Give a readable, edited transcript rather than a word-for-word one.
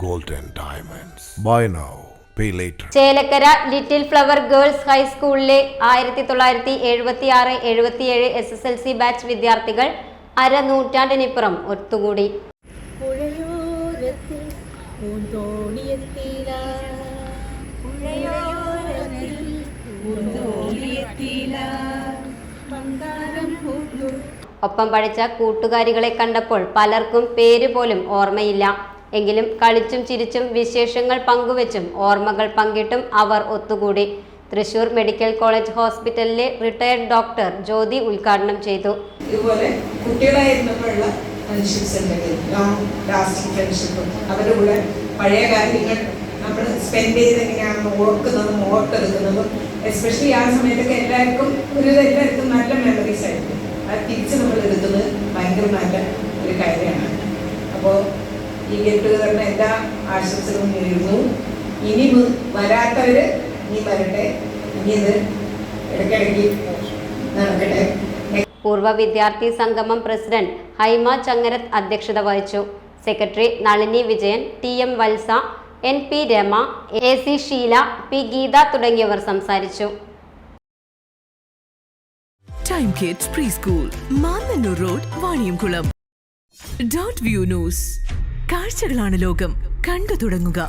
Golden Diamonds. Buy now, pay later. Chelakkara little flower girls ഹൈസ്കൂളിലെ 1976-77 SSLC batch വിദ്യാർത്ഥികൾ അരനൂറ്റാണ്ടിനിപ്പുറം ഒത്തുകൂടി. ഒപ്പം പഠിച്ച കൂട്ടുകാരികളെ കണ്ടപ്പോൾ പലർക്കും പേര് പോലും ഓർമ്മയില്ല. എങ്കിലും കളിച്ചും ചിരിച്ചും വിശേഷങ്ങൾ പങ്കുവെച്ചും ഓർമ്മകൾ പങ്കിട്ടും അവർ ഒത്തുകൂടി. തൃശൂർ മെഡിക്കൽ കോളേജ് ഹോസ്പിറ്റലിലെ റിട്ടയർഡ് ഡോക്ടർ ജ്യോതി ഉദ്ഘാടനം ചെയ്തു. ഇതുപോലെ കുട്ടികളായിരുന്നപ്പോഴുള്ള ഫ്രണ്ട്ഷിപ്സ് ഉണ്ടെങ്കിൽ ലാസ്റ്റിംഗ് ഫ്രണ്ട്ഷിപ്പും അവരുടെ കൂടെ പഴയ കാര്യങ്ങൾ നമ്മൾ സ്പെൻഡ് ചെയ്ത് എങ്ങനെയാണെന്ന് ഓർക്കുന്നതും ഓർത്തെടുക്കുന്നതും എസ്പെഷ്യലി ആ സമയത്തൊക്കെ എല്ലാവർക്കും നല്ല മെമ്മറീസ് ആയിരിക്കും. അത് തിരിച്ച് നമ്മൾ എടുക്കുന്നത് ഭയങ്കര നല്ല ഒരു കാര്യമാണ്. അപ്പോൾ ഈ ഗെറ്റ് ടുഗദറിന് എല്ലാ ആശംസകളും നേരുന്നു. ഇനി വരാത്തവർ ഇനി വരട്ടെ, ഇനി ഇത് ഇടയ്ക്കിടയ്ക്ക് നടക്കട്ടെ. പൂർവ്വ വിദ്യാർത്ഥി സംഗമം പ്രസിഡന്റ് ഹൈമ ചങ്ങരത്ത് അധ്യക്ഷത വഹിച്ചു. Secretary Nalini Vijayan, TM Vatsa, NP Rama, AC Sheela, P Geetha തുടങ്ങിയവർ സംസാരിച്ചു. Time kids preschool, Mannannur road, Vaniyamkulam. .view news. കാഴ്ചകളാണ് ലോകം, കണ്ടു തുടങ്ങുക.